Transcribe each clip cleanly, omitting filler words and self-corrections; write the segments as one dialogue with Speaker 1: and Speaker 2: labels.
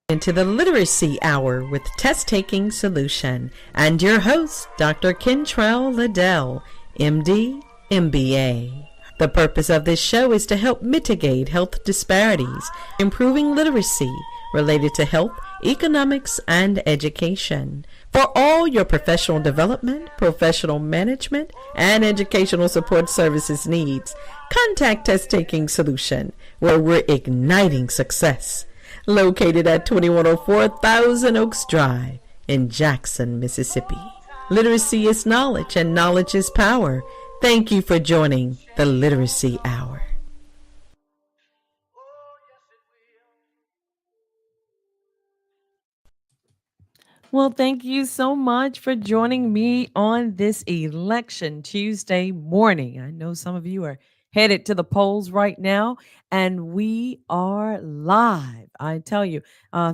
Speaker 1: Into the Literacy Hour with Test Taking Solution and your host, Dr. Kentrell Liddell, MD, MBA. The purpose of this show is to help mitigate health disparities, improving literacy related to health, economics, and education. For all your professional development, professional management, and educational support services needs, contact Test Taking Solution, where we're igniting success. Located at 2104 Thousand Oaks Drive in Jackson, Mississippi. Literacy is knowledge and knowledge is power. Thank you for joining the Literacy Hour.
Speaker 2: Well, thank you so much for joining me on this Election Tuesday morning. I know some of you are headed to the polls right now, and we are live. I tell you,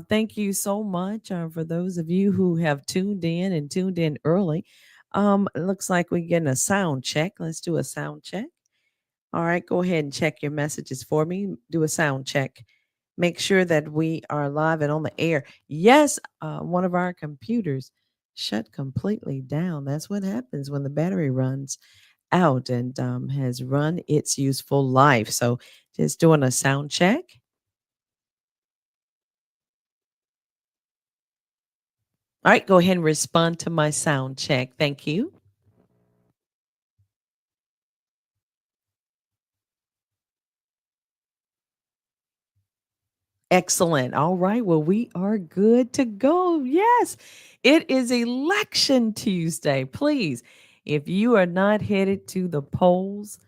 Speaker 2: thank you so much for those of you who have tuned in and tuned in early. It looks like we're getting a sound check. Let's do a sound check. All right, go ahead and check your messages for me. Do a sound check. Make sure that we are live and on the air. Yes, one of our computers shut completely down. That's what happens when the battery runs out and has run its useful life. So just doing a sound check. All right, go ahead and respond to my sound check. Thank you. Excellent. All right. Well, we are good to go. Yes, it is Election Tuesday. Please, if you are not headed to the polls,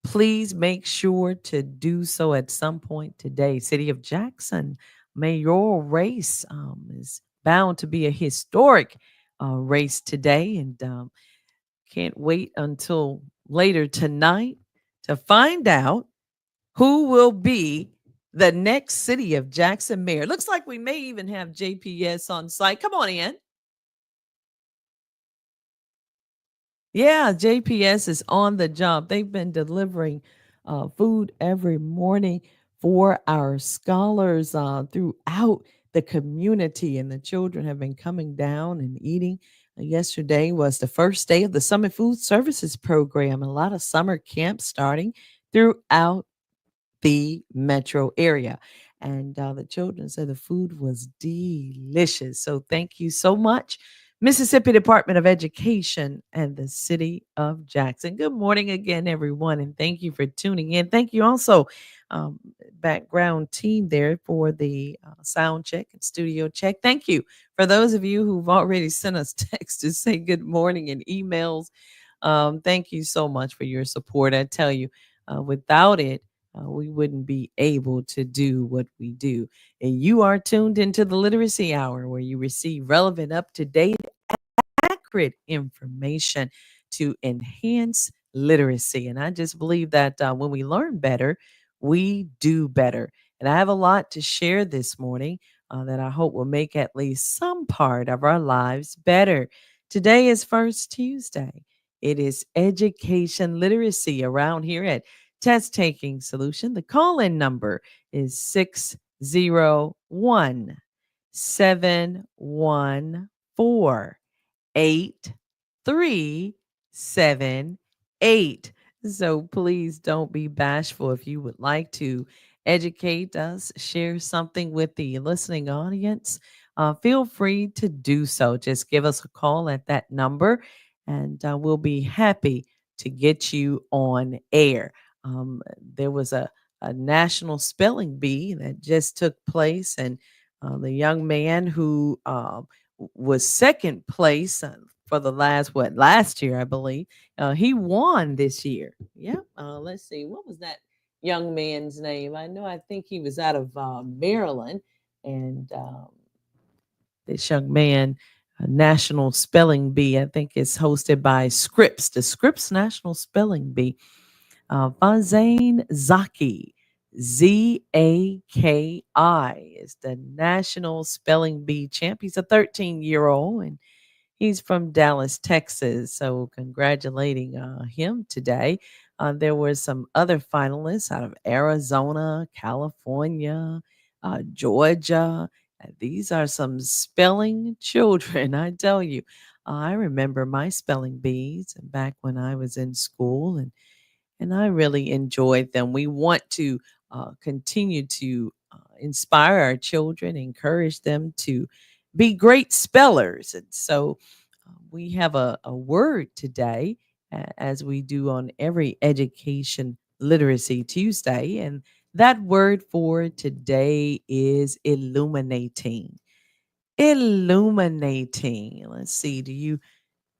Speaker 2: please make sure to do so at some point today. City of Jackson mayoral race is bound to be a historic race today, and can't wait until later tonight to find out who will be the next City of Jackson mayor. Looks like we may even have JPS on site. Come on in. Yeah, JPS is on the job. They've been delivering food every morning for our scholars throughout the community, and the children have been coming down and eating. Yesterday was the first day of the Summer Food Services Program, a lot of summer camps starting throughout the metro area. And the children said the food was delicious. So thank you so much, Mississippi Department of Education and the City of Jackson. Good morning again, everyone, and thank you for tuning in. Thank you also, background team there for the sound check and studio check. Thank you for those of you who've already sent us texts to say good morning and emails. Thank you so much for your support. I tell you, without it, we wouldn't be able to do what we do. And you are tuned into the Literacy Hour, where you receive relevant, up to date, accurate information to enhance literacy. And I just believe that when we learn better, we do better. And I have a lot to share this morning that I hope will make at least some part of our lives better. Today is First Tuesday. It is education literacy around here at Test Taking Solution. The call in number is 601 714 8378. So please don't be bashful. If you would like to educate us, share something with the listening audience, feel free to do so. Just give us a call at that number, and we'll be happy to get you on air. There was a national spelling bee that just took place, and the young man who was second place for the last year, I believe, he won this year. Yeah. Let's see, what was that young man's name? I think he was out of Maryland, and this young man, National Spelling Bee, I think it's hosted by Scripps, the Scripps National Spelling Bee. Fazane Zaki, Zaki, is the National Spelling Bee champ. He's a 13-year-old, and he's from Dallas, Texas. So congratulating him today. There were some other finalists out of Arizona, California, Georgia, These are some spelling children, I tell you. I remember my spelling bees back when I was in school, and I really enjoyed them. We want to continue to inspire our children, encourage them to be great spellers. And so we have a word today, as we do on every Education Literacy Tuesday. And that word for today is illuminating. Illuminating. Let's see. Do you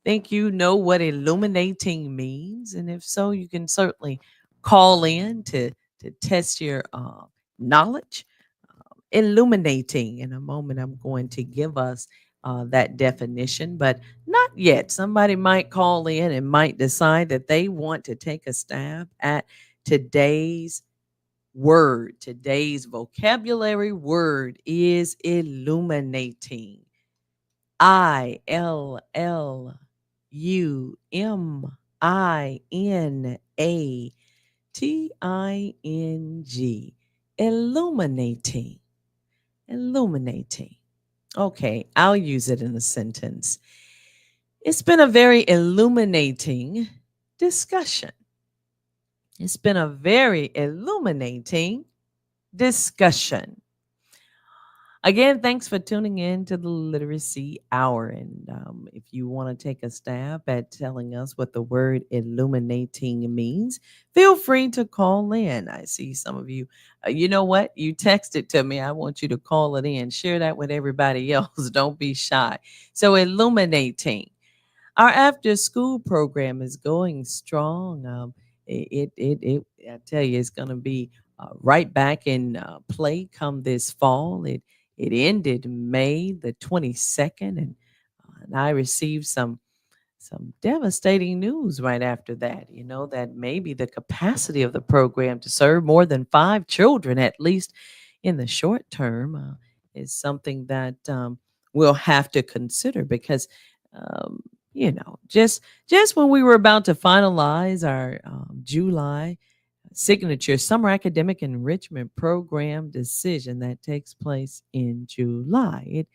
Speaker 2: think you know what illuminating means? And if so, you can certainly call in to test your knowledge. Illuminating. In a moment, I'm going to give us that definition, but not yet. Somebody might call in and might decide that they want to take a stab at today's word. Today's vocabulary word is illuminating. Illuminating. Illuminating. Illuminating. Okay, I'll use it in a sentence. It's been a very illuminating discussion. It's been a very illuminating discussion. Again, thanks for tuning in to the Literacy Hour. And if you want to take a stab at telling us what the word illuminating means, feel free to call in. I see some of you. You know what? You texted to me. I want you to call it in. Share that with everybody else. Don't be shy. So, illuminating. Our after school program is going strong. I tell you, it's going to be right back in play come this fall. It ended May the 22nd, and I received some devastating news right after that. You know, that maybe the capacity of the program to serve more than 5 children, at least in the short term, is something that we'll have to consider because, um, just when we were about to finalize our July signature summer academic enrichment program decision that takes place in July.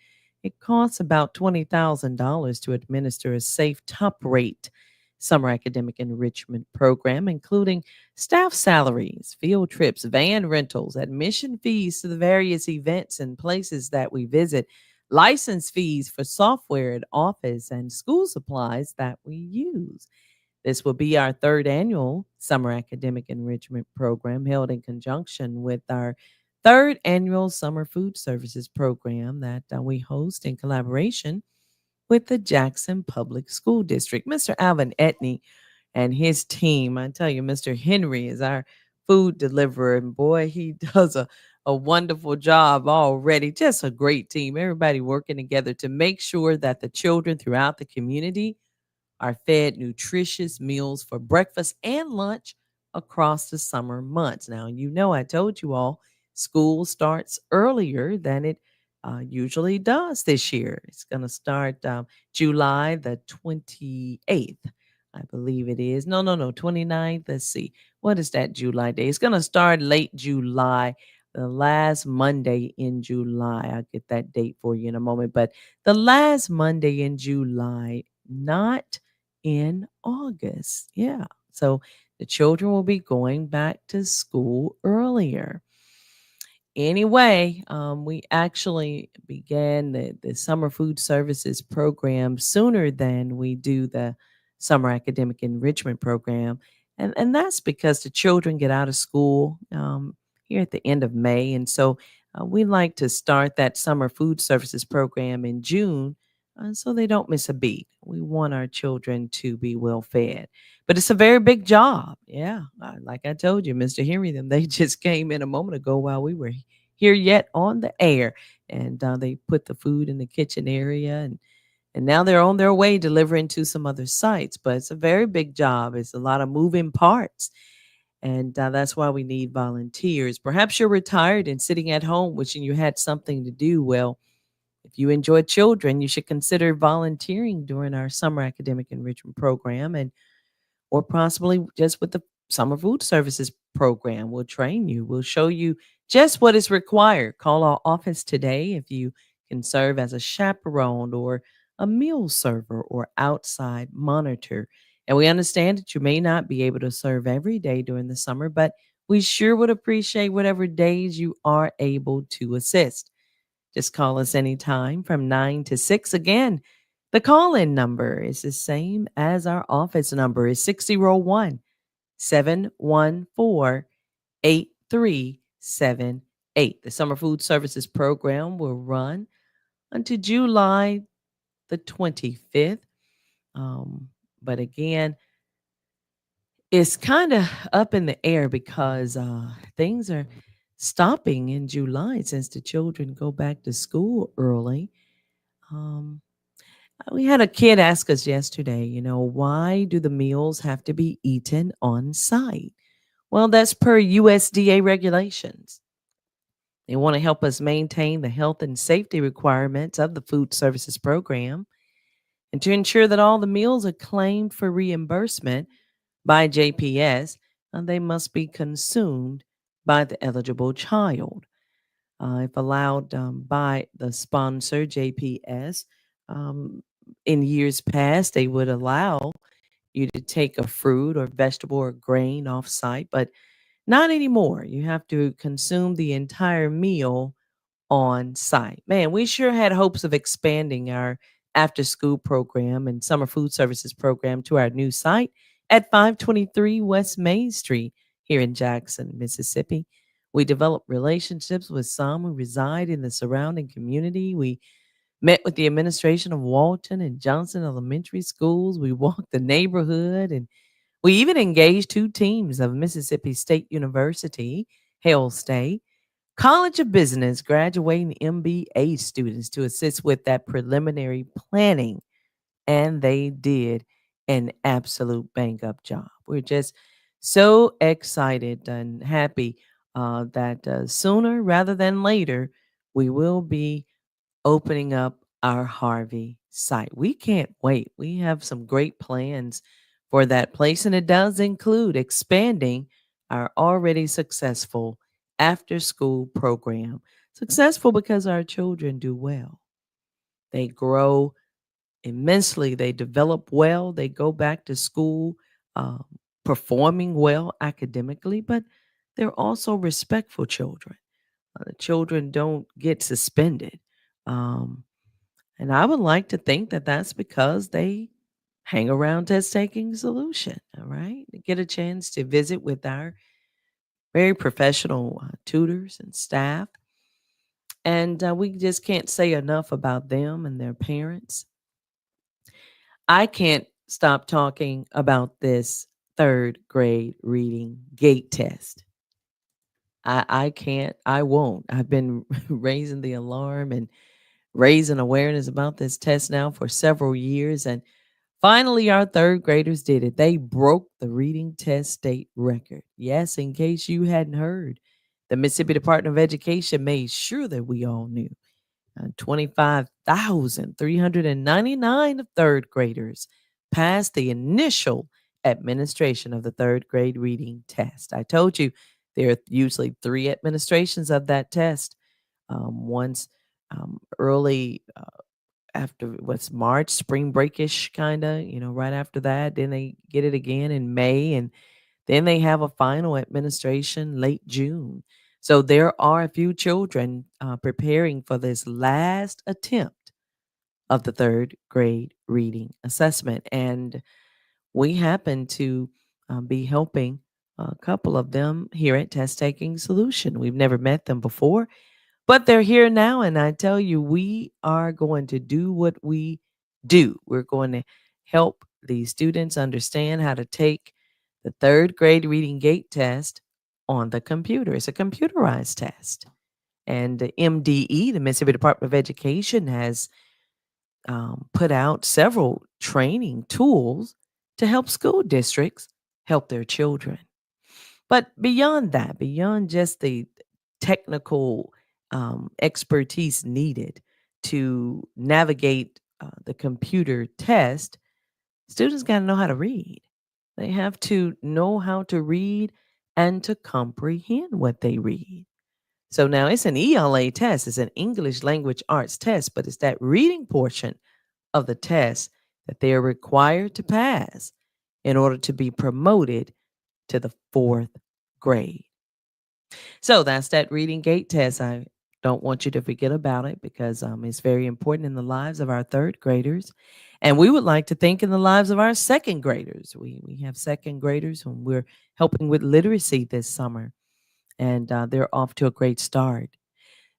Speaker 2: It costs about $20,000 to administer a safe top rate summer academic enrichment program, including staff salaries, field trips, van rentals, admission fees to the various events and places that we visit, license fees for software at office, and school supplies that we use. This will be our third annual Summer Academic Enrichment Program held in conjunction with our third annual Summer Food Services Program that we host in collaboration with the Jackson Public School District. Mr. Alvin Etney and his team, I tell you, Mr. Henry is our food deliverer, and boy, he does a wonderful job already. Just a great team. Everybody working together to make sure that the children throughout the community are fed nutritious meals for breakfast and lunch across the summer months. Now, you know, I told you all school starts earlier than it usually does this year. It's going to start July the 28th. I believe it is. No, 29th. Let's see. What is that July day? It's going to start late July, the last Monday in July. I'll get that date for you in a moment. But the last Monday in July, not in August. Yeah. So the children will be going back to school earlier. Anyway, we actually began the Summer Food Services program sooner than we do the Summer Academic Enrichment Program. And that's because the children get out of school here at the end of May. And so we like to start that Summer Food Services program in June so they don't miss a beat. We want our children to be well fed. But it's a very big job. Yeah. Like I told you, Mr. Henry, them, they just came in a moment ago while we were here yet on the air. And they put the food in the kitchen area. And now they're on their way delivering to some other sites. But it's a very big job. It's a lot of moving parts. And that's why we need volunteers. Perhaps you're retired and sitting at home wishing you had something to do. Well, if you enjoy children, you should consider volunteering during our summer academic enrichment program and or possibly just with the summer food services program. We'll train you, we'll show you just what is required. Call our office today if you can serve as a chaperone or a meal server or outside monitor. And we understand that you may not be able to serve every day during the summer, but we sure would appreciate whatever days you are able to assist. Just call us anytime from 9 to 6. Again, the call in number is the same as our office number is 601 714 8378. The Summer Food Services Program will run until July the 25th. Um, but again, it's kind of up in the air because things are stopping in July since the children go back to school early. Um, we had a kid ask us yesterday, why do the meals have to be eaten on site? Well, that's per USDA regulations. They want to help us maintain the health and safety requirements of the food services program and to ensure that all the meals are claimed for reimbursement by JPS, and they must be consumed by the eligible child. If allowed by the sponsor, JPS, um, in years past, they would allow you to take a fruit or vegetable or grain off site, but not anymore. You have to consume the entire meal on site. Man, we sure had hopes of expanding our after school program and summer food services program to our new site at 523 West Main Street here in Jackson, Mississippi. We developed relationships with some who reside in the surrounding community. We met with the administration of Walton and Johnson Elementary Schools. We walked the neighborhood and we even engaged two teams of Mississippi State University, Hale State, College of Business graduating MBA students to assist with that preliminary planning. And they did an absolute bang up job. We're just so excited and happy that sooner rather than later, we will be opening up our Harvey site. We can't wait. We have some great plans for that place, and it does include expanding our already successful after school program. Successful because our children do well. They grow immensely, they develop well, they go back to school um, performing well academically, but they're also respectful children. The children don't get suspended. Um, and I would like to think that that's because they hang around Test Taking Solution. All right. They get a chance to visit with our very professional tutors and staff. And we just can't say enough about them and their parents. I can't stop talking about this third grade reading gate test. I can't, I won't. I've been raising the alarm and raising awareness about this test now for several years. And finally, our third graders did it. They broke the reading test state record. Yes, in case you hadn't heard, the Mississippi Department of Education made sure that we all knew. 25,399 of third graders passed the initial administration of the third grade reading test. I told you there are usually three administrations of that test. Once early after what's March, spring breakish kind of, right after that. Then they get it again in May, and then they have a final administration late June. So there are a few children preparing for this last attempt of the third grade reading assessment. And we happen to be helping a couple of them here at Test Taking Solution. We've never met them before, but they're here now, and I tell you, we are going to do what we do. We're going to help the students understand how to take the third grade reading gate test on the computer. It's a computerized test. And the MDE, the Mississippi Department of Education, has put out several training tools to help school districts help their children. But beyond that, beyond just the technical expertise needed to navigate the computer test, students got to know how to read. They have to know how to read and to comprehend what they read. So now it's an ELA test, it's an English language arts test, but it's that reading portion of the test that they are required to pass in order to be promoted to the fourth grade. So that's that reading gate test. I don't want you to forget about it because it's very important in the lives of our third graders. And we would like to think in the lives of our second graders. We have second graders whom we're helping with literacy this summer, and they're off to a great start.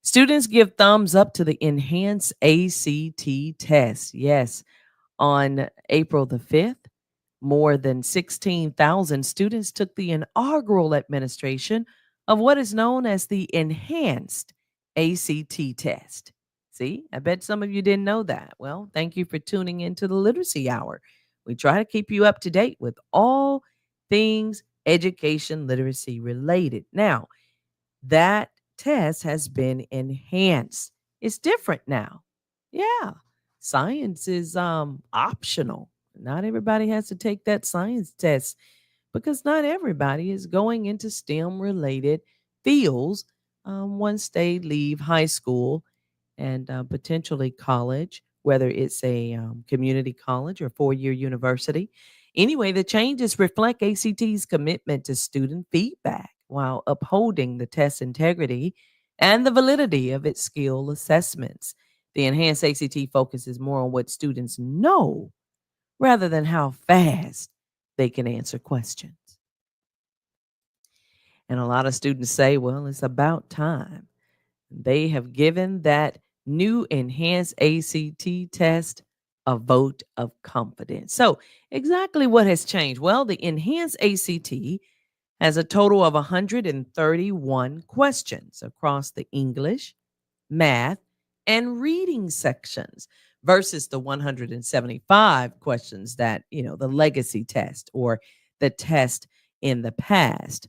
Speaker 2: Students give thumbs up to the enhanced ACT test. Yes, on April the 5th, more than 16,000 students took the inaugural administration of what is known as the Enhanced ACT test. See, I bet some of you didn't know that. Well, thank you for tuning into the Literacy Hour. We try to keep you up to date with all things education literacy related. Now, that test has been enhanced. It's different now. Yeah. Science is optional. Not everybody has to take that science test because not everybody is going into STEM related fields once they leave high school and potentially college, whether it's a community college or 4 year university. Anyway, the changes reflect ACT's commitment to student feedback while upholding the test integrity and the validity of its skill assessments. The enhanced ACT focuses more on what students know rather than how fast they can answer questions. And a lot of students say, well, it's about time. They have given that new enhanced ACT test a vote of confidence. So, exactly what has changed? Well, the enhanced ACT has a total of 131 questions across the English, math, and reading sections versus the 175 questions that, the legacy test or the test in the past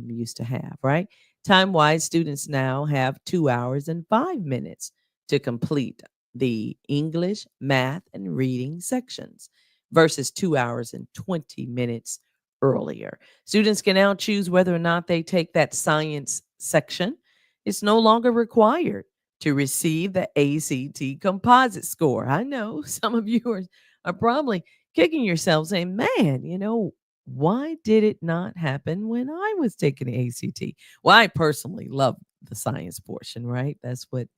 Speaker 2: used to have, right? Time wise, students now have 2 hours and 5 minutes to complete the English, math, and reading sections versus 2 hours and 20 minutes earlier. Students can now choose whether or not they take that science section. It's no longer required to receive the ACT composite score. I know some of you are probably kicking yourself saying, man, why did it not happen when I was taking the ACT? Well, I personally love the science portion, right? That's what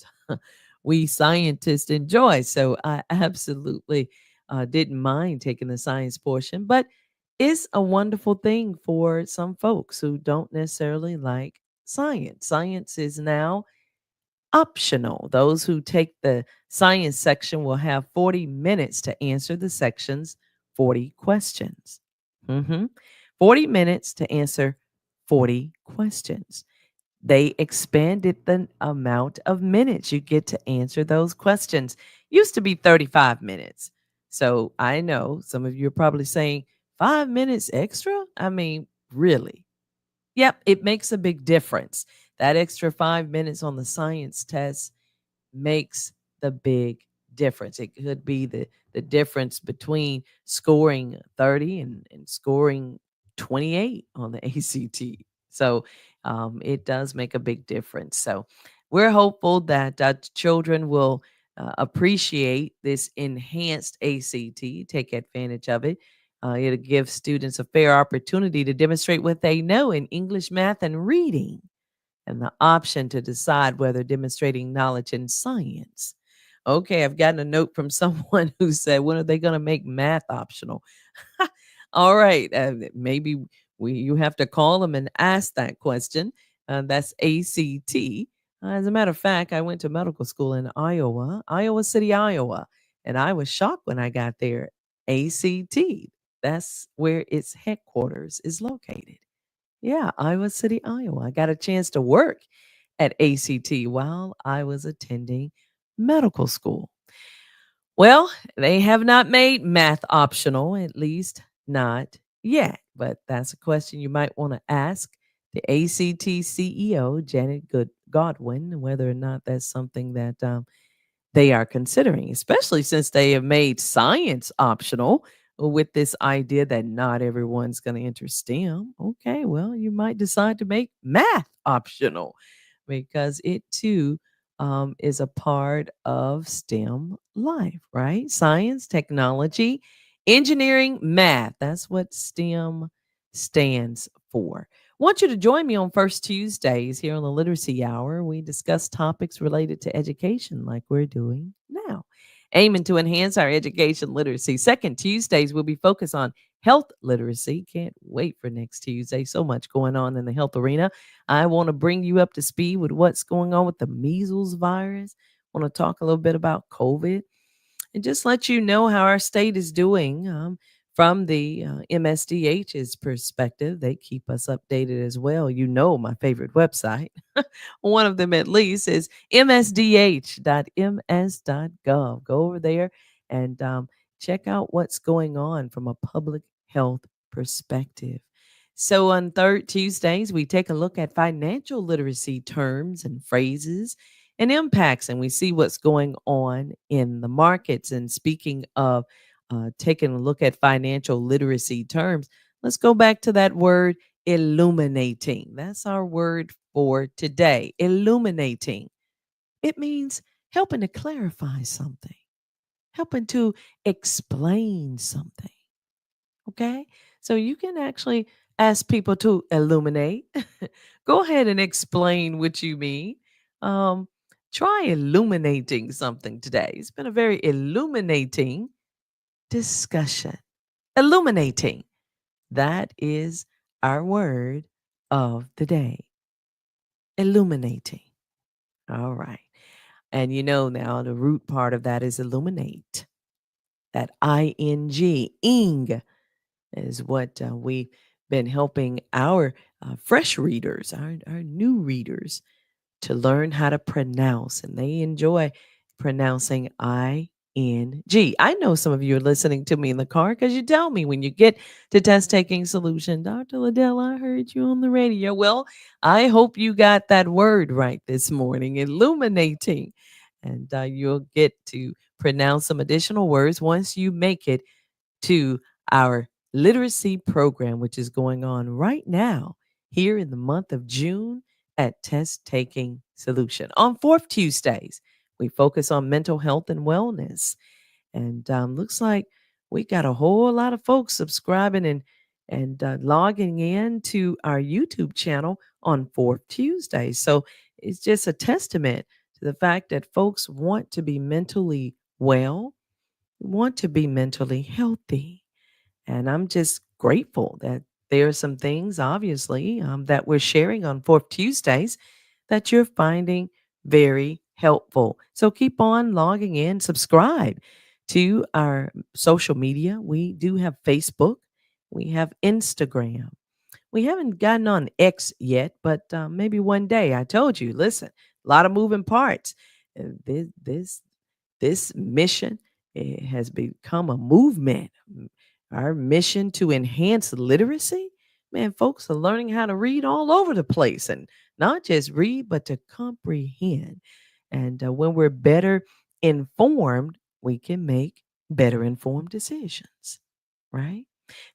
Speaker 2: we scientists enjoy. So I absolutely didn't mind taking the science portion, but it's a wonderful thing for some folks who don't necessarily like science. Science is now optional. Those who take the science section will have 40 minutes to answer the section's 40 questions. Mhm. 40 minutes to answer 40 questions. They expanded the amount of minutes you get to answer those questions. Used to be 35 minutes. So I know some of you are probably saying 5 minutes extra. I mean, really? Yep, it makes a big difference. That extra 5 minutes on the science test makes the big difference. It could be the difference between scoring 30 and scoring 28 on the ACT. So it does make a big difference. So we're hopeful that children will appreciate this enhanced ACT, take advantage of it. It'll give students a fair opportunity to demonstrate what they know in English, math, and reading and the option to decide whether demonstrating knowledge in science. Okay, I've gotten a note from someone who said, when are they going to make math optional? All right, maybe you have to call them and ask that question. That's ACT. As a matter of fact, I went to medical school in Iowa City, Iowa, and I was shocked when I got there. ACT, that's where its headquarters is located. Yeah, Iowa City, Iowa. I got a chance to work at ACT while I was attending medical school. Well, they have not made math optional, at least not yet. But that's a question you might want to ask the ACT CEO, Janet Godwin, whether or not that's something that they are considering, especially since they have made science optional. with this idea that not everyone's going to enter STEM. Okay, well, you might decide to make math optional because it too is a part of STEM life, right? Science, technology, engineering, math. That's what STEM stands for. Want you to join me on First Tuesdays here on the Literacy Hour. We discuss topics related to education like we're doing now, aiming to enhance our education literacy. Second Tuesdays will be focused on health literacy. Can't wait for next Tuesday. So much going on in the health arena. I want to bring you up to speed with what's going on with the measles virus. I want to talk a little bit about COVID and just let you know how our state is doing from the MSDH's perspective. They keep us updated as well. You know, my favorite website, one of them at least, is msdh.ms.gov. Go over there and check out what's going on from a public health perspective. So on third Tuesdays, we take a look at financial literacy terms and phrases and impacts, and we see what's going on in the markets. And speaking of taking a look at financial literacy terms, let's go back to that word illuminating. That's our word for today. Illuminating. It means helping to clarify something, helping to explain something. Okay. So you can actually ask people to illuminate. Go ahead and explain what you mean. Um, Try illuminating something today. It's been a very illuminating discussion. Illuminating. That is our word of the day. Illuminating. All right. And you know now the root part of that is illuminate. That ing is what we've been helping our fresh readers, our new readers, to learn how to pronounce. And they enjoy pronouncing ing. I know some of you are listening to me in the car because you tell me when you get to test taking solution, Dr. Liddell, I heard you on the radio. Well, I hope you got that word right this morning, illuminating. And you'll get to pronounce some additional words once you make it to our literacy program, which is going on right now here in the month of June at Test Taking Solution. On fourth Tuesdays, we focus on mental health and wellness. And looks like we got a whole lot of folks subscribing and logging in to our YouTube channel on fourth Tuesdays. So it's just a testament to the fact that folks want to be mentally well, want to be mentally healthy. And I'm just grateful that there are some things, obviously, that we're sharing on Fourth Tuesdays that you're finding very helpful. So keep on logging in, subscribe to our social media. We do have Facebook, we have Instagram. We haven't gotten on X yet, but maybe one day. I told you, listen, a lot of moving parts. This mission, it has become a movement. Our mission to enhance literacy, man, folks are learning how to read all over the place, and not just read, but to comprehend. And when we're better informed, we can make better informed decisions, right?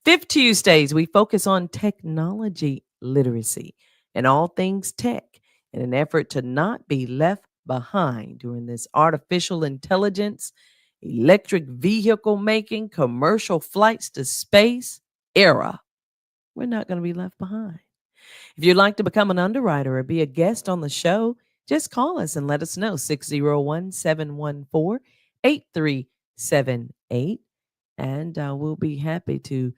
Speaker 2: Fifth Tuesdays, we focus on technology literacy and all things tech in an effort to not be left behind during this artificial intelligence, electric vehicle making, commercial flights to space era. We're not going to be left behind. If you'd like to become an underwriter or be a guest on the show, just call us and let us know 601-714-8378. And we'll be happy to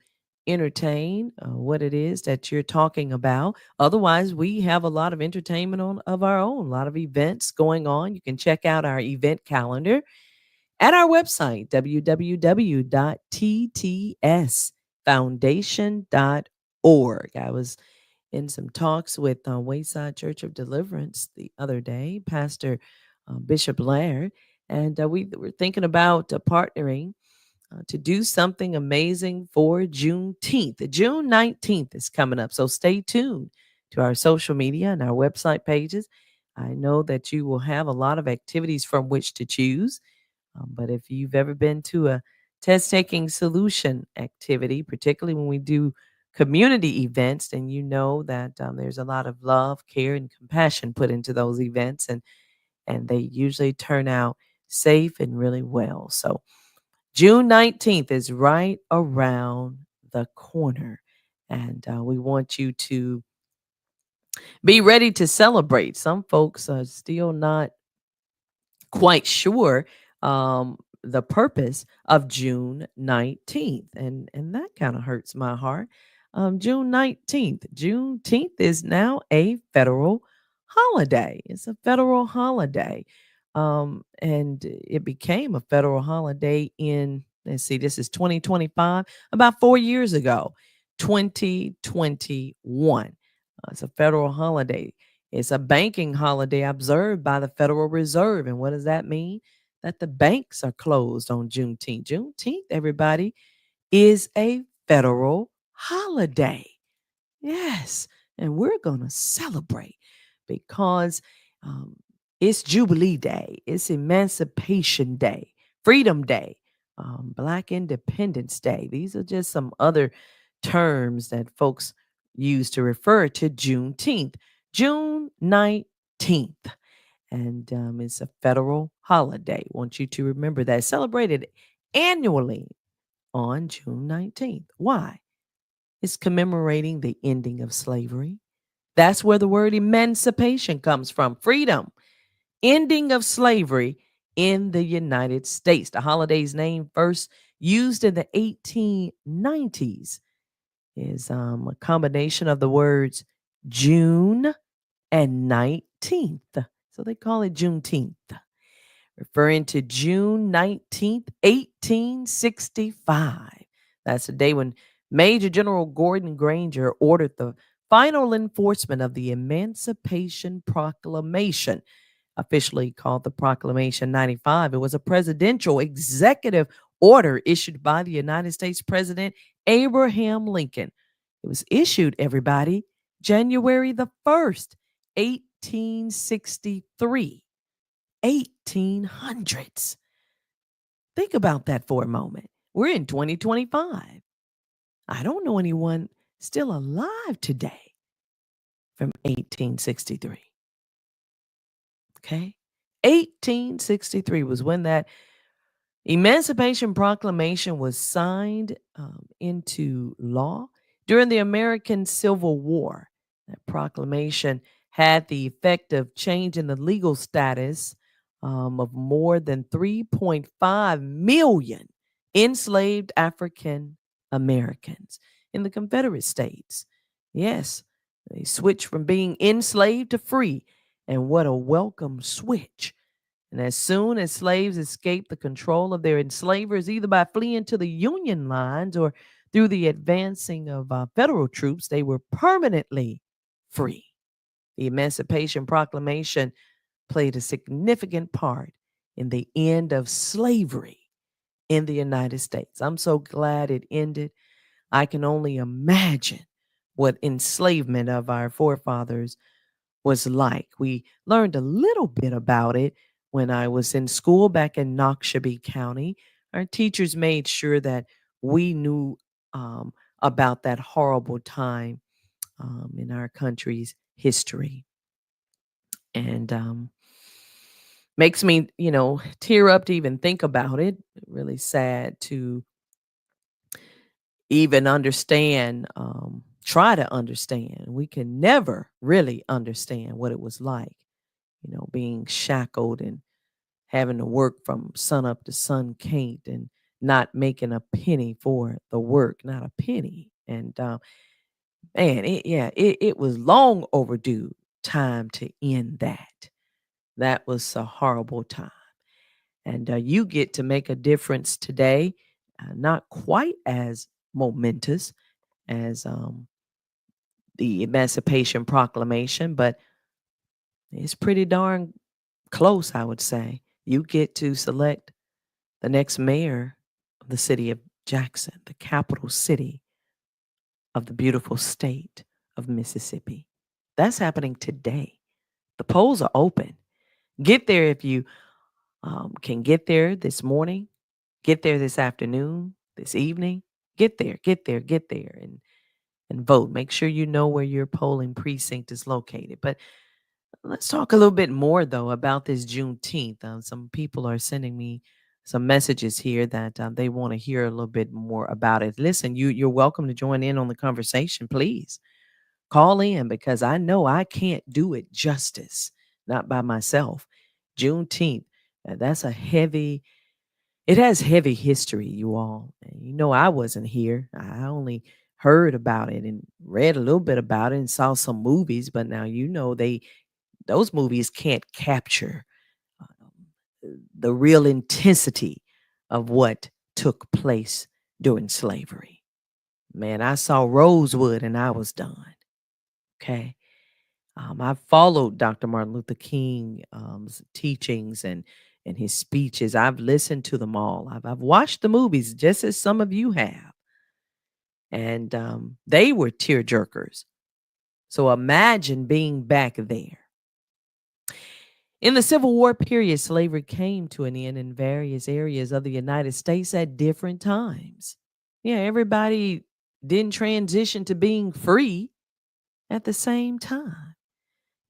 Speaker 2: entertain what it is that you're talking about. Otherwise, we have a lot of entertainment of our own, a lot of events going on. You can check out our event calendar at our website, www.ttsfoundation.org. I was in some talks with Wayside Church of Deliverance the other day, Pastor Bishop Laird, and we were thinking about partnering to do something amazing for Juneteenth. June 19th is coming up, so stay tuned to our social media and our website pages. I know that you will have a lot of activities from which to choose, but if you've ever been to a test taking solution activity, particularly when we do community events. And you know that there's a lot of love, care, and compassion put into those events, and they usually turn out safe and really well. So June 19th is right around the corner, and we want you to be ready to celebrate. Some folks are still not quite sure the purpose of June 19th. And that kind of hurts my heart. June 19th. Juneteenth is now a federal holiday. It's a federal holiday. And it became a federal holiday in, let's see, this is 2025, about 4 years ago, 2021. It's a federal holiday. It's a banking holiday observed by the Federal Reserve. And what does that mean? That the banks are closed on Juneteenth. Juneteenth, everybody, is a federal holiday. Yes. And we're going to celebrate because um, it's Jubilee Day, it's Emancipation Day, Freedom Day, Black Independence Day. These are just some other terms that folks use to refer to Juneteenth. June 19th. And it's a federal holiday. Want you to remember that. Celebrated annually on June 19th. Why? It's commemorating the ending of slavery. That's where the word emancipation comes from. Freedom, ending of slavery in the United States. The holiday's name first used in the 1890s is a combination of the words June and 19th. So they call it Juneteenth, referring to June 19th, 1865. That's the day when Major General Gordon Granger ordered the final enforcement of the Emancipation Proclamation, officially called the Proclamation 95. It was a presidential executive order issued by the United States President Abraham Lincoln. It was issued, everybody, January the 1st, 1863. 1800s. Think about that for a moment. We're in 2025. I don't know anyone still alive today from 1863. Okay? 1863 was when that Emancipation Proclamation was signed into law during the American Civil War. That proclamation had the effect of changing the legal status of more than 3.5 million enslaved African Americans in the Confederate States. Yes, they switched from being enslaved to free. And what a welcome switch. And as soon as slaves escaped the control of their enslavers, either by fleeing to the Union lines or through the advancing of federal troops, they were permanently free. The Emancipation Proclamation played a significant part in the end of slavery in the United States. I'm so glad it ended. I can only imagine what enslavement of our forefathers was like. We learned a little bit about it when I was in school back in Noxubee County. Our teachers made sure that we knew about that horrible time in our country's history. And makes me, tear up to even think about it. Really sad to even understand, try to understand. We can never really understand what it was like, being shackled and having to work from sun up to sun can't and not making a penny for the work, not a penny. And man, it was long overdue time to end that. That was a horrible time. And you get to make a difference today, not quite as momentous as the Emancipation Proclamation, but it's pretty darn close, I would say. You get to select the next mayor of the city of Jackson, the capital city of the beautiful state of Mississippi. That's happening today. The polls are open. Get there if you can get there this morning. Get there this afternoon, this evening. Get there, get there, get there, and vote. Make sure you know where your polling precinct is located. But let's talk a little bit more, though, about this Juneteenth. Some people are sending me some messages here that they want to hear a little bit more about it. Listen, you're welcome to join in on the conversation. Please call in because I know I can't do it justice, not by myself. Juneteenth, that's a heavy. It has heavy history, you all. And you know, I wasn't here. I only heard about it and read a little bit about it and saw some movies. But now you know those movies can't capture the real intensity of what took place during slavery. Man, I saw Rosewood and I was done. Okay. I followed Dr. Martin Luther King's teachings and his speeches. I've listened to them all. I've watched the movies just as some of you have. And they were tear jerkers. So imagine being back there. In the Civil War period, slavery came to an end in various areas of the United States at different times. Yeah, everybody didn't transition to being free at the same time.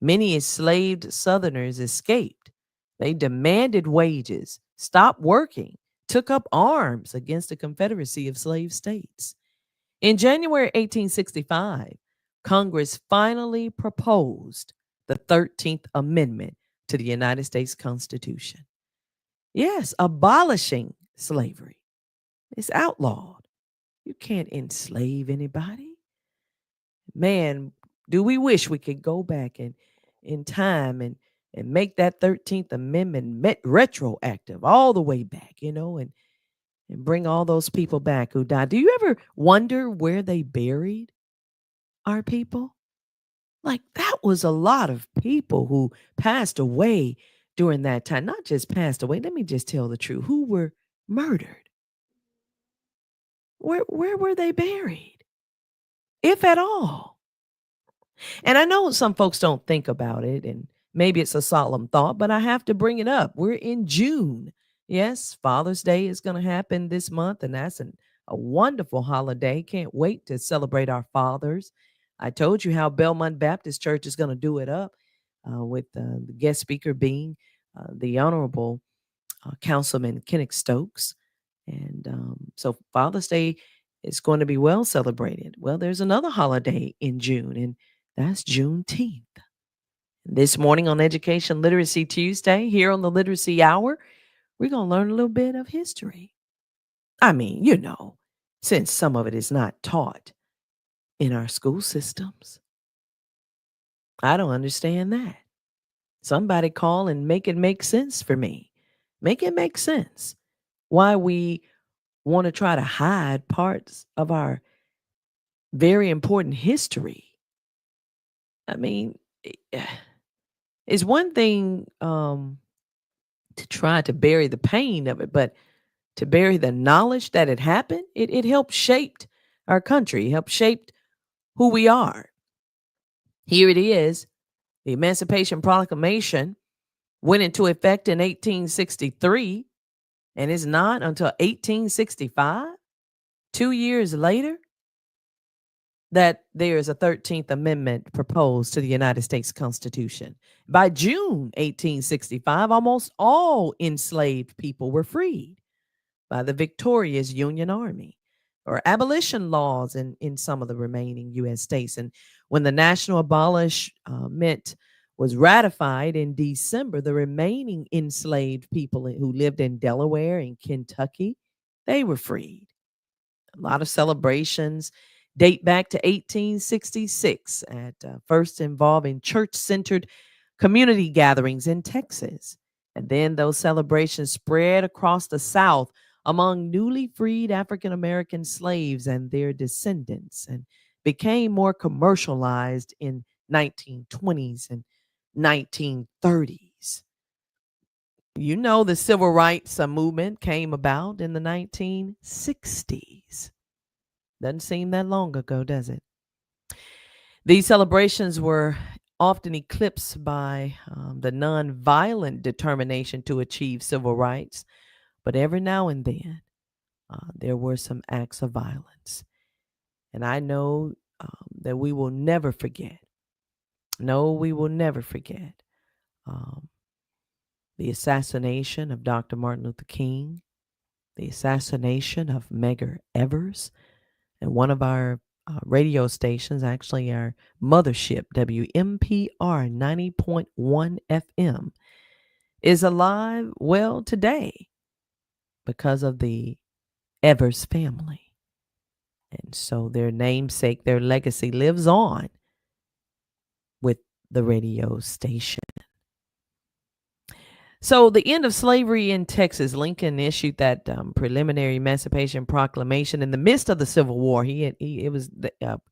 Speaker 2: Many enslaved Southerners escaped. They demanded wages, stopped working, took up arms against the Confederacy of slave states. In January 1865, Congress finally proposed the 13th Amendment to the United States Constitution. Yes, abolishing slavery. It's outlawed. You can't enslave anybody. Man, do we wish we could go back in time and make that 13th Amendment retroactive all the way back, and bring all those people back who died. Do you ever wonder where they buried our people? Like that was a lot of people who passed away during that time. Not just passed away, let me just tell the truth, who were murdered. Where were they buried? If at all. And I know some folks don't think about it, and maybe it's a solemn thought, but I have to bring it up. We're in June. Yes, Father's Day is going to happen this month, and that's a wonderful holiday. Can't wait to celebrate our fathers. I told you how Belmont Baptist Church is going to do it up with the guest speaker being the Honorable Councilman Kenneth Stokes. And so Father's Day is going to be well celebrated. Well, there's another holiday in June, and that's Juneteenth. This morning on Education Literacy Tuesday, here on the Literacy Hour, we're going to learn a little bit of history. I mean, since some of it is not taught in our school systems. I don't understand that. Somebody call and make it make sense for me. Make it make sense. Why we want to try to hide parts of our very important history. I mean, it's one thing to try to bury the pain of it, but to bury the knowledge that it happened, it helped shape our country, helped shape who we are. Here it is. The Emancipation Proclamation went into effect in 1863, and it's not until 1865, 2 years later, that there is a 13th Amendment proposed to the United States Constitution. By June 1865, almost all enslaved people were freed by the victorious Union Army, or abolition laws in some of the remaining U.S. states. And when the National Abolishment was ratified in December, the remaining enslaved people who lived in Delaware and Kentucky, they were freed. A lot of celebrations date back to 1866, at first involving church-centered community gatherings in Texas. And then those celebrations spread across the South among newly freed African American slaves and their descendants, and became more commercialized in 1920s and 1930s. The civil rights movement came about in the 1960s. Doesn't seem that long ago, does it? These celebrations were often eclipsed by the nonviolent determination to achieve civil rights. But every now and then, there were some acts of violence. And I know that we will never forget. No, we will never forget um, the assassination of Dr. Martin Luther King, the assassination of Medgar Evers, and one of our radio stations, actually our mothership, WMPR 90.1 FM, is alive well today because of the Evers family. And so their namesake, their legacy lives on with the radio station. So, the end of slavery in Texas, Lincoln issued that preliminary Emancipation Proclamation in the midst of the Civil War. It was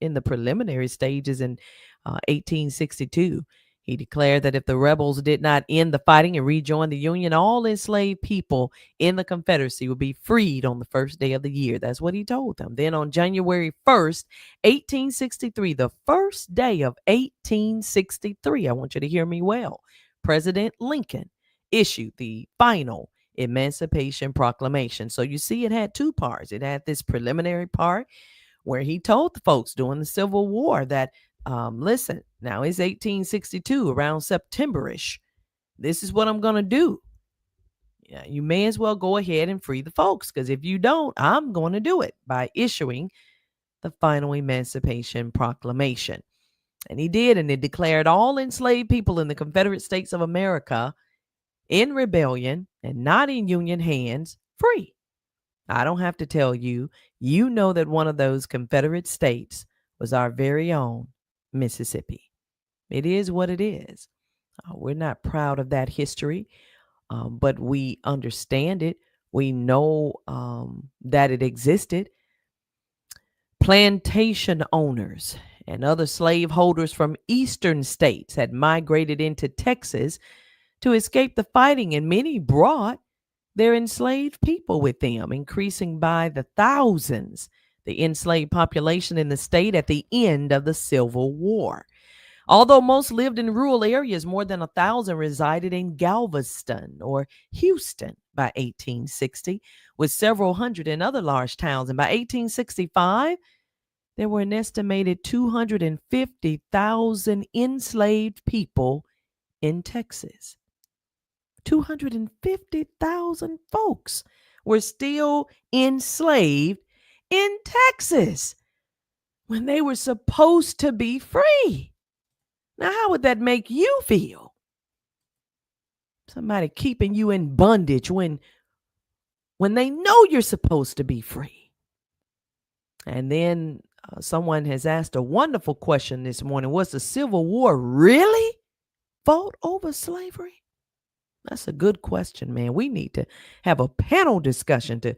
Speaker 2: in the preliminary stages in 1862. He declared that if the rebels did not end the fighting and rejoin the Union, all enslaved people in the Confederacy would be freed on the first day of the year. That's what he told them. Then on January 1st, 1863, the first day of 1863, I want you to hear me well, President Lincoln issued the final Emancipation Proclamation. So you see, it had two parts. It had this preliminary part where he told the folks during the Civil War that, listen, now it's 1862, around September-ish. This is what I'm going to do. Yeah, you may as well go ahead and free the folks, because if you don't, I'm going to do it by issuing the final Emancipation Proclamation. And he did, and it declared all enslaved people in the Confederate States of America in rebellion and not in Union hands, free. I don't have to tell you, you know that one of those Confederate states was our very own Mississippi. It is what it is. We're not proud of that history, but we understand it. We know that it existed. Plantation owners and other slaveholders from eastern states had migrated into Texas to escape the fighting, and many brought their enslaved people with them, increasing by the thousands the enslaved population in the state at the end of the Civil War. Although most lived in rural areas, more than 1,000 resided in Galveston or Houston by 1860, with several hundred in other large towns. And by 1865, there were an estimated 250,000 enslaved people in Texas. 250,000 folks were still enslaved in Texas when they were supposed to be free. Now, how would that make you feel? Somebody keeping you in bondage when they know you're supposed to be free. And then someone has asked a wonderful question this morning. Was the Civil War really fought over slavery? That's a good question, man. We need to have a panel discussion to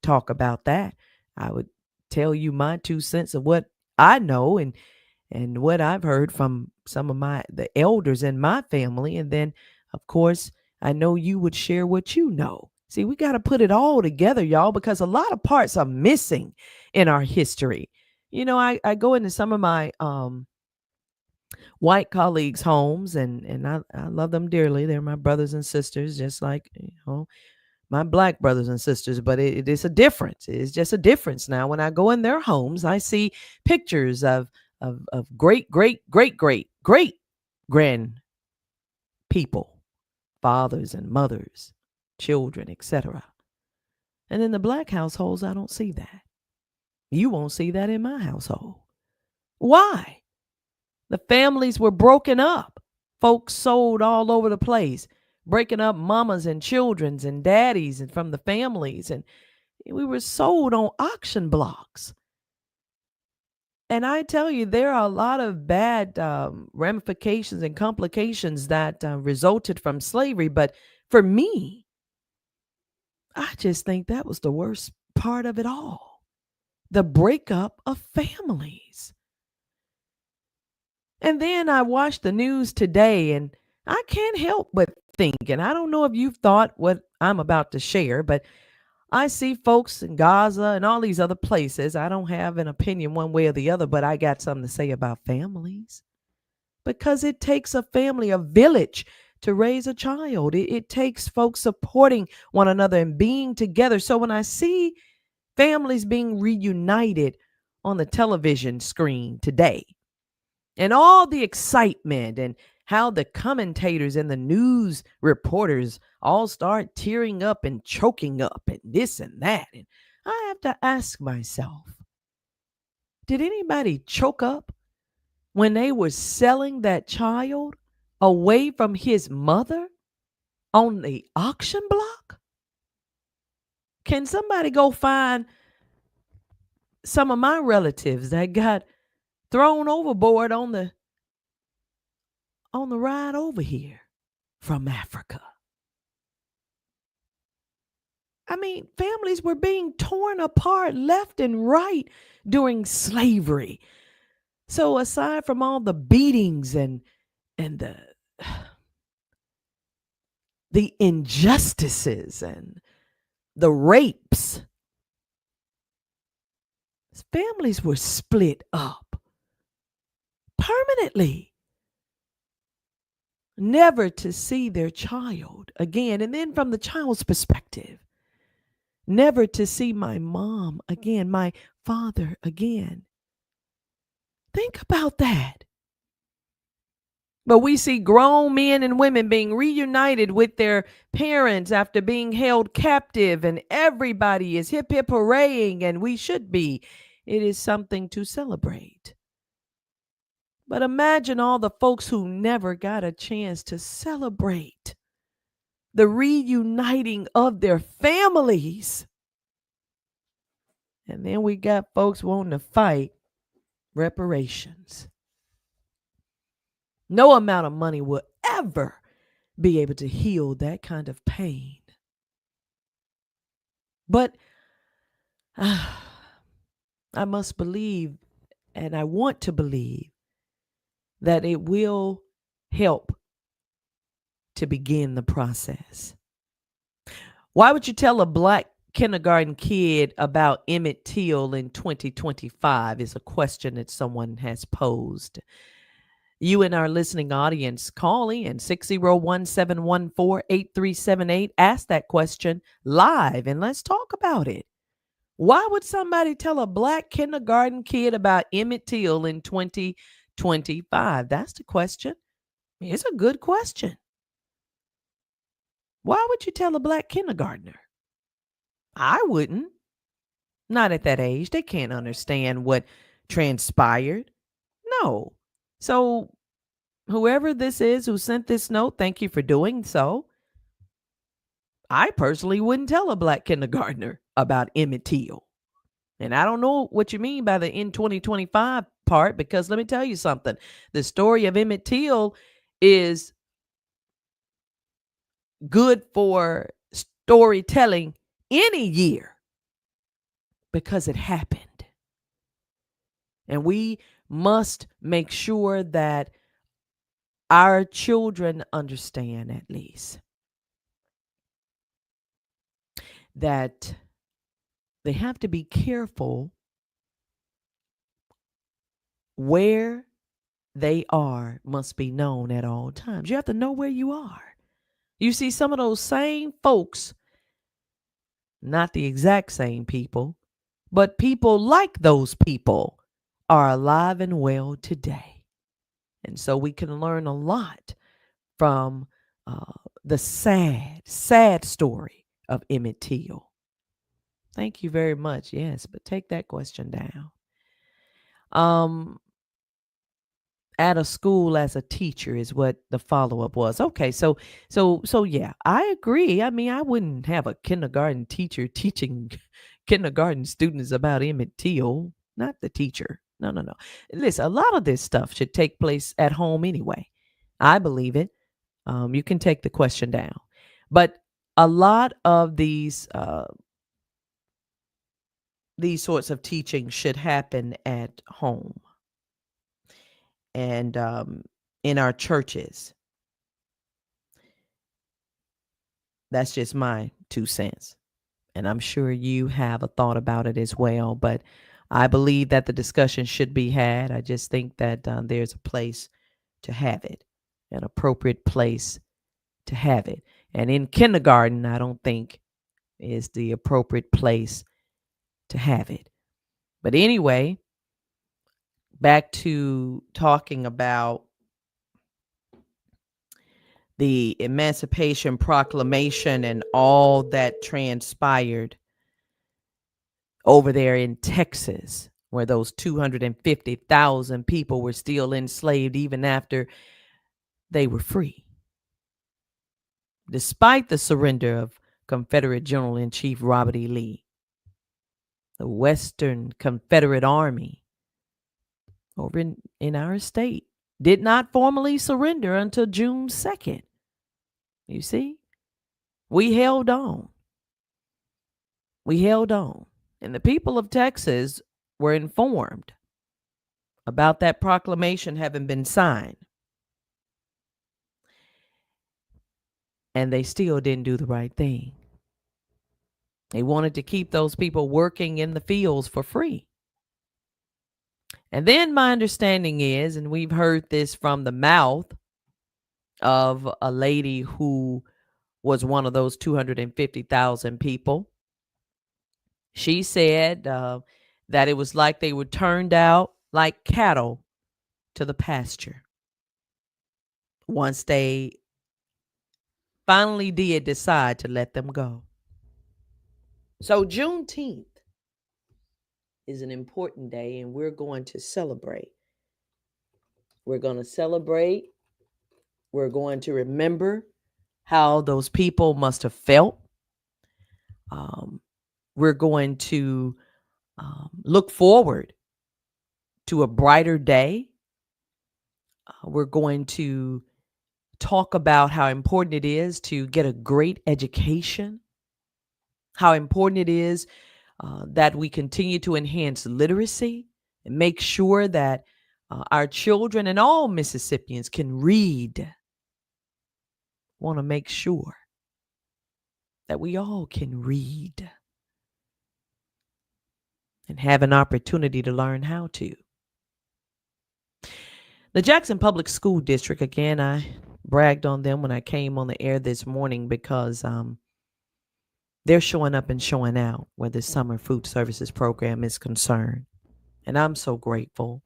Speaker 2: talk about that. I would tell you my 2 cents of what I know and what I've heard from some of the elders in my family. And then, of course, I know you would share what you know. See, we got to put it all together, y'all, because a lot of parts are missing in our history. You know, I go into some of my white colleagues' homes, and I love them dearly. They're my brothers and sisters, just like, my black brothers and sisters, but it is a difference. It's just a difference. Now, when I go in their homes, I see pictures of great, great, great, great, great grand people, fathers and mothers, children, etc. And in the black households, I don't see that. You won't see that in my household. Why? The families were broken up. Folks sold all over the place, breaking up mamas and children's and daddies and from the families. And we were sold on auction blocks. And I tell you, there are a lot of bad ramifications and complications that resulted from slavery. But for me, I just think that was the worst part of it all. The breakup of families. And then I watched the news today, and I can't help but think, and I don't know if you've thought what I'm about to share, but I see folks in Gaza and all these other places. I don't have an opinion one way or the other, but I got something to say about families. Because it takes a family, a village, to raise a child. It takes folks supporting one another and being together. So when I see families being reunited on the television screen today, and all the excitement and how the commentators and the news reporters all start tearing up and choking up and this and that. And I have to ask myself, did anybody choke up when they were selling that child away from his mother on the auction block? Can somebody go find some of my relatives that got thrown overboard on the ride over here from Africa? I mean, families were being torn apart left and right during slavery. So aside from all the beatings and the the injustices and the rapes, families were split up permanently, never to see their child again. And then from the child's perspective, never to see my mom again, my father again. Think about that. But we see grown men and women being reunited with their parents after being held captive, and everybody is hip hip hooraying, and we should be. It is something to celebrate. But imagine all the folks who never got a chance to celebrate the reuniting of their families. And then we got folks wanting to fight reparations. No amount of money will ever be able to heal that kind of pain. But I must believe, and I want to believe, that it will help to begin the process. Why would you tell a black kindergarten kid about Emmett Till in 2025 is a question that someone has posed. You and our listening audience, call in 601-714-8378. Ask that question live and let's talk about it. Why would somebody tell a black kindergarten kid about Emmett Till in 2025? That's the question. It's a good question. Why would you tell a black kindergartner? I wouldn't. Not at that age. They can't understand what transpired. No. So whoever this is who sent this note, thank you for doing so. I personally wouldn't tell a black kindergartner about Emmett Till. And I don't know what you mean by the in 2025 part, because let me tell you something. The story of Emmett Till is good for storytelling any year because it happened. And we must make sure that our children understand, at least, that they have to be careful where they are must be known at all times. You have to know where you are. You see, some of those same folks, not the exact same people, but people like those people are alive and well today. And so we can learn a lot from the sad story of Emmett Till. Thank you very much. Yes, but take that question down. At a school as a teacher is what the follow-up was. Okay, so yeah, I agree. I mean, I wouldn't have a kindergarten teacher teaching kindergarten students about Emmett Till, not the teacher. No. Listen, a lot of this stuff should take place at home anyway. I believe it. You can take the question down. But a lot of these sorts of teaching should happen at home and in our churches. That's just my 2 cents. And I'm sure you have a thought about it as well. But I believe that the discussion should be had. I just think that there's a place to have it, an appropriate place to have it. And in kindergarten, I don't think is the appropriate place to have it. But anyway, back to talking about the Emancipation Proclamation and all that transpired over there in Texas, where those 250,000 people were still enslaved even after they were free. Despite the surrender of Confederate General-in-Chief Robert E. Lee, the Western Confederate Army over in our state did not formally surrender until June 2nd. You see, we held on. We held on. And the people of Texas were informed about that proclamation having been signed. And they still didn't do the right thing. They wanted to keep those people working in the fields for free. And then my understanding is, and we've heard this from the mouth of a lady who was one of those 250,000 people. She said that it was like they were turned out like cattle to the pasture once they finally did decide to let them go. So Juneteenth is an important day, and we're going to celebrate. We're going to celebrate. We're going to remember how those people must have felt. We're going to look forward to a brighter day. We're going to talk about how important it is to get a great education, how important it is that we continue to enhance literacy and make sure that our children and all Mississippians can read. Want to make sure that we all can read and have an opportunity to learn how to. The Jackson Public School District, again, I bragged on them when I came on the air this morning because they're showing up and showing out where the summer food services program is concerned. And I'm so grateful.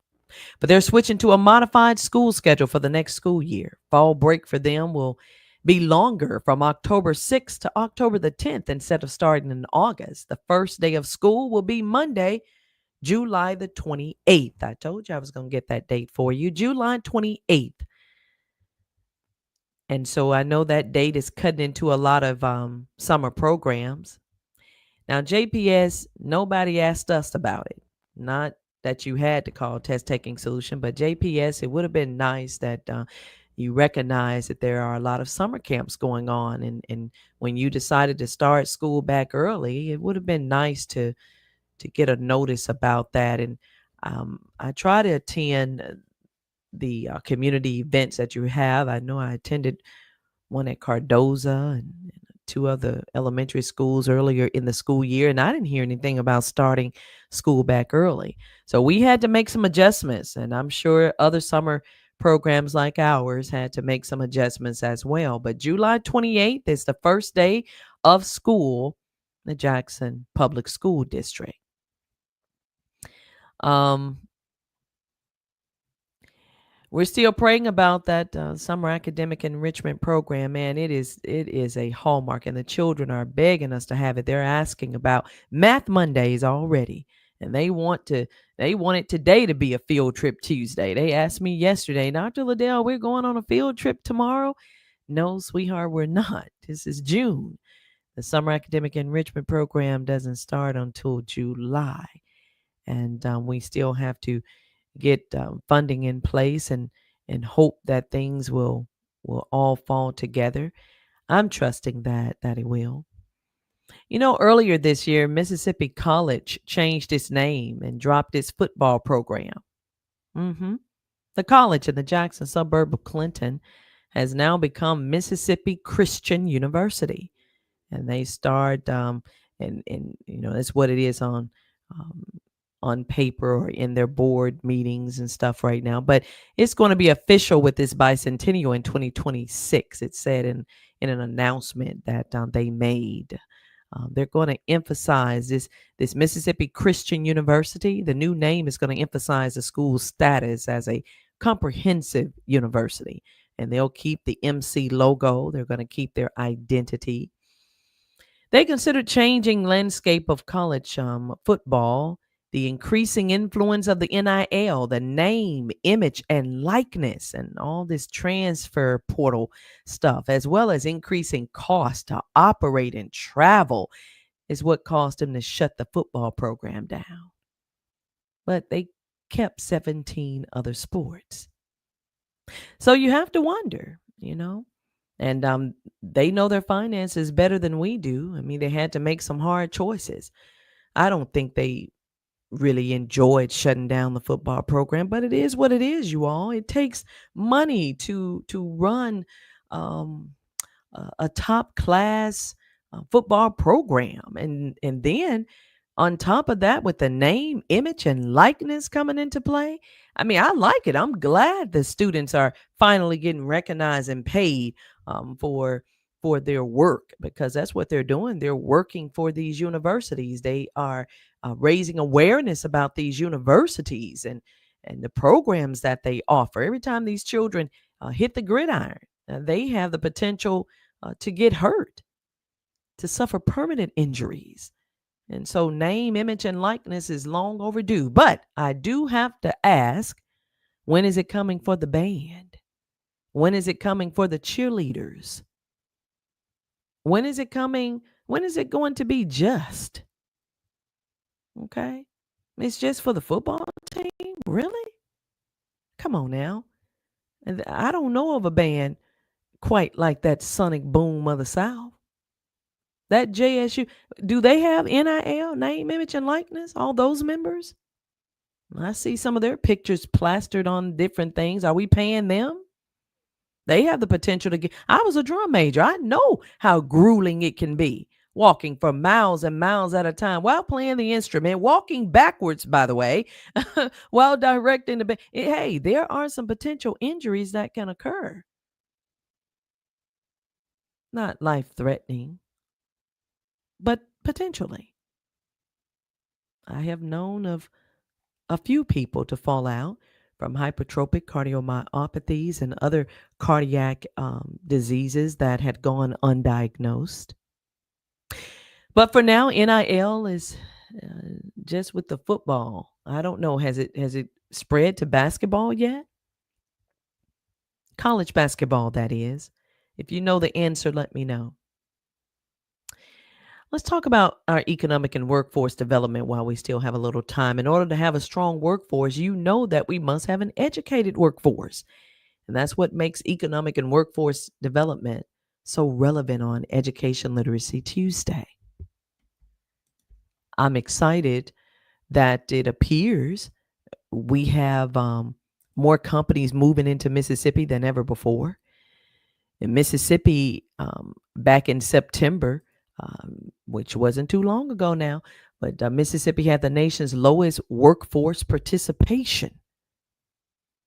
Speaker 2: But they're switching to a modified school schedule for the next school year. Fall break for them will be longer from October 6th to October the 10th instead of starting in August. The first day of school will be Monday, July the 28th. I told you I was going to get that date for you, July 28th. And so I know that date is cutting into a lot of summer programs. Now, JPS, nobody asked us about it. Not that you had to call Test Taking Solution, but JPS, it would have been nice that you recognize that there are a lot of summer camps going on. And when you decided to start school back early, it would have been nice to get a notice about that. And I try to attend the community events that you have. I know I attended one at Cardoza and 2 other elementary schools earlier in the school year, and I didn't hear anything about starting school back early. So we had to make some adjustments, and I'm sure other summer programs like ours had to make some adjustments as well. But July 28th is the first day of school in the Jackson Public School District. We're still praying about that summer academic enrichment program, man. It is a hallmark, and the children are begging us to have it. They're asking about Math Mondays already, and they want it today to be a field trip Tuesday. They asked me yesterday, Dr. Liddell, we're going on a field trip tomorrow? No, sweetheart, we're not. This is June. The summer academic enrichment program doesn't start until July, and we still have to get funding in place and hope that things will all fall together. I'm trusting that it will. You know, earlier this year, Mississippi College changed its name and dropped its football program. The college in the Jackson suburb of Clinton has now become Mississippi Christian University, and they start and you know, that's what it is on paper or in their board meetings and stuff right now. But it's going to be official with this bicentennial in 2026. It said in an announcement that they made They're going to emphasize this Mississippi Christian University. The new name is going to emphasize the school's status as a comprehensive university, and they'll keep the MC logo. They're going to keep their identity. They considered changing landscape of college football, the increasing influence of the NIL, the name, image, and likeness, and all this transfer portal stuff, as well as increasing cost to operate and travel, is what caused them to shut the football program down. But they kept 17 other sports. So you have to wonder, and they know their finances better than we do. I mean, they had to make some hard choices. I don't think they really enjoyed shutting down the football program, but it is what it is, you all. It takes money to run um, a top class football program, and then on top of that, with the name, image, and likeness coming into play, I mean, I like it. I'm glad the students are finally getting recognized and paid for their work, because that's what they're doing. They're working for these universities. They are raising awareness about these universities and the programs that they offer. Every time these children hit the gridiron, they have the potential to get hurt, to suffer permanent injuries. And so name, image, and likeness is long overdue. But I do have to ask, when is it coming for the band? When is it coming for the cheerleaders? When is it coming? When is it going to be just? Okay. It's just for the football team? Really? Come on now. And I don't know of a band quite like that Sonic Boom of the South. That JSU, do they have NIL, name, image, and likeness? All those members? I see some of their pictures plastered on different things. Are we paying them? They have the potential to get. I was a drum major. I know how grueling it can be, walking for miles and miles at a time while playing the instrument, walking backwards, by the way, while directing the band. Hey, there are some potential injuries that can occur. Not life-threatening, but potentially. I have known of a few people to fall out from hypertrophic cardiomyopathies and other cardiac diseases that had gone undiagnosed. But for now, NIL is just with the football. I don't know. Has it spread to basketball yet? College basketball, that is. If you know the answer, let me know. Let's talk about our economic and workforce development while we still have a little time. In order to have a strong workforce, you know that we must have an educated workforce. And that's what makes economic and workforce development so relevant on Education Literacy Tuesday. I'm excited that it appears we have more companies moving into Mississippi than ever before. In Mississippi, back in September, which wasn't too long ago now, but Mississippi had the nation's lowest workforce participation.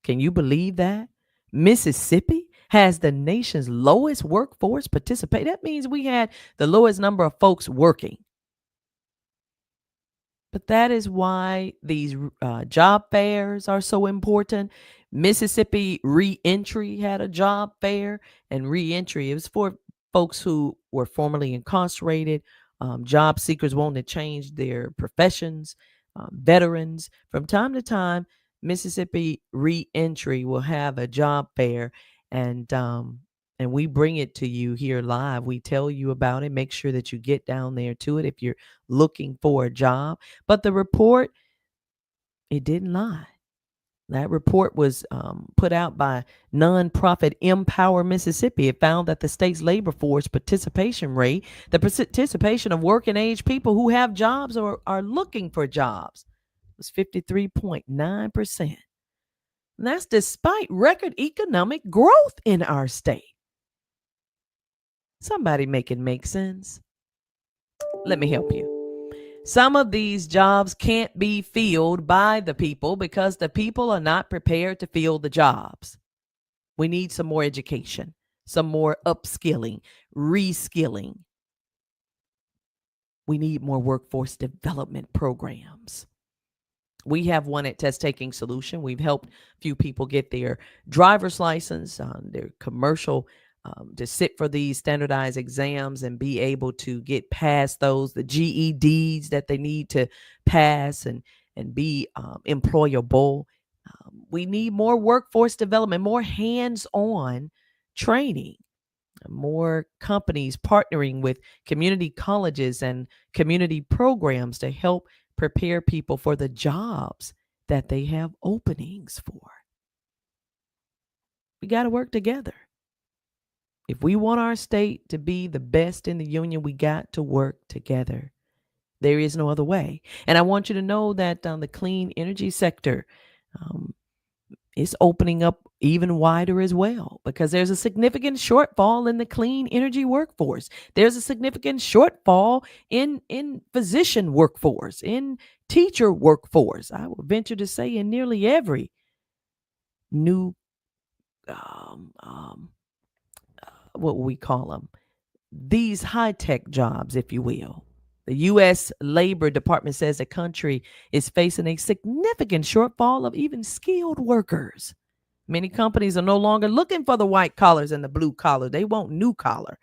Speaker 2: Can you believe that? Mississippi has the nation's lowest workforce participation. That means we had the lowest number of folks working. But that is why these job fairs are so important. Mississippi Reentry had a job fair, and reentry, it was for folks who were formerly incarcerated, job seekers wanting to change their professions, veterans. From time to time, Mississippi Reentry will have a job fair, and we bring it to you here live. We tell you about it. Make sure that you get down there to it if you're looking for a job. But the report, it didn't lie. That report was put out by nonprofit Empower Mississippi. It found that the state's labor force participation rate, the participation of working age people who have jobs or are looking for jobs, was 53.9%. And that's despite record economic growth in our state. Somebody make it make sense. Let me help you. Some of these jobs can't be filled by the people because the people are not prepared to fill the jobs. We need some more education, some more upskilling, reskilling. We need more workforce development programs. We have one at Test Taking Solution. We've helped a few people get their driver's license, their commercial, to sit for these standardized exams and be able to get past those, the GEDs that they need to pass and be employable. We need more workforce development, more hands-on training, more companies partnering with community colleges and community programs to help prepare people for the jobs that they have openings for. We got to work together. If we want our state to be the best in the union, we got to work together. There is no other way. And I want you to know that the clean energy sector is opening up even wider as well, because there's a significant shortfall in the clean energy workforce. There's a significant shortfall in physician workforce, in teacher workforce. I would venture to say in nearly every new what we call them, these high-tech jobs, if you will. The U.S. Labor Department says the country is facing a significant shortfall of even skilled workers. Many companies are no longer looking for the white collars and the blue collar. They want new collar,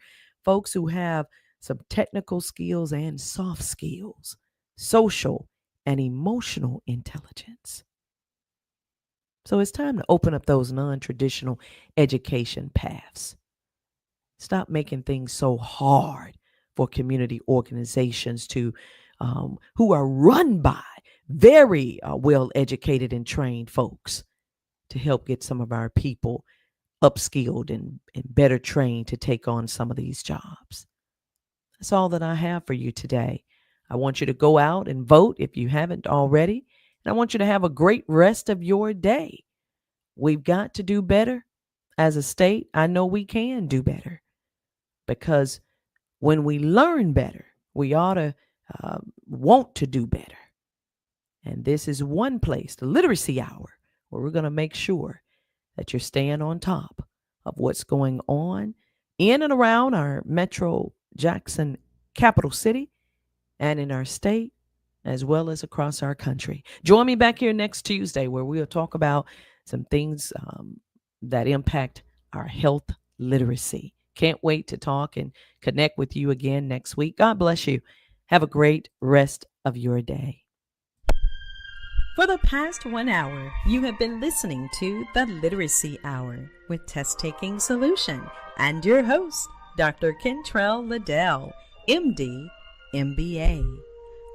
Speaker 2: folks who have some technical skills and soft skills, social and emotional intelligence. So it's time to open up those non-traditional education paths. Stop making things so hard for community organizations to who are run by very well-educated and trained folks to help get some of our people upskilled and better trained to take on some of these jobs. That's all that I have for you today. I want you to go out and vote if you haven't already. And I want you to have a great rest of your day. We've got to do better as a state. I know we can do better, because when we learn better, we ought to want to do better. And this is one place, the Literacy Hour, where we're going to make sure that you're staying on top of what's going on in and around our Metro Jackson capital city and in our state, as well as across our country. Join me back here next Tuesday, where we'll talk about some things that impact our health literacy. Can't wait to talk and connect with you again next week. God bless you. Have a great rest of your day.
Speaker 1: For the past 1 hour, you have been listening to the Literacy Hour with Test Taking Solution and your host, Dr. Kentrell Liddell, MD, MBA.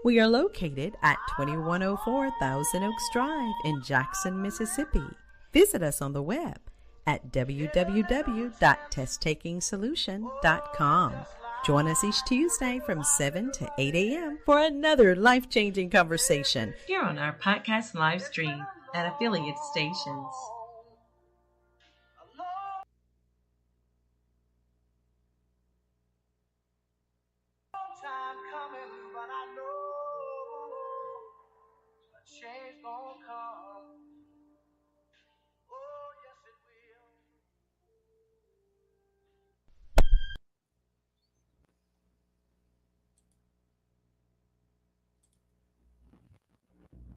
Speaker 1: We are located at 2104 Thousand Oaks Drive in Jackson, Mississippi. Visit us on the web at www.testtakingsolution.com. Join us each Tuesday from 7 to 8 a.m. for another life-changing conversation
Speaker 3: here on our podcast live stream and affiliate stations.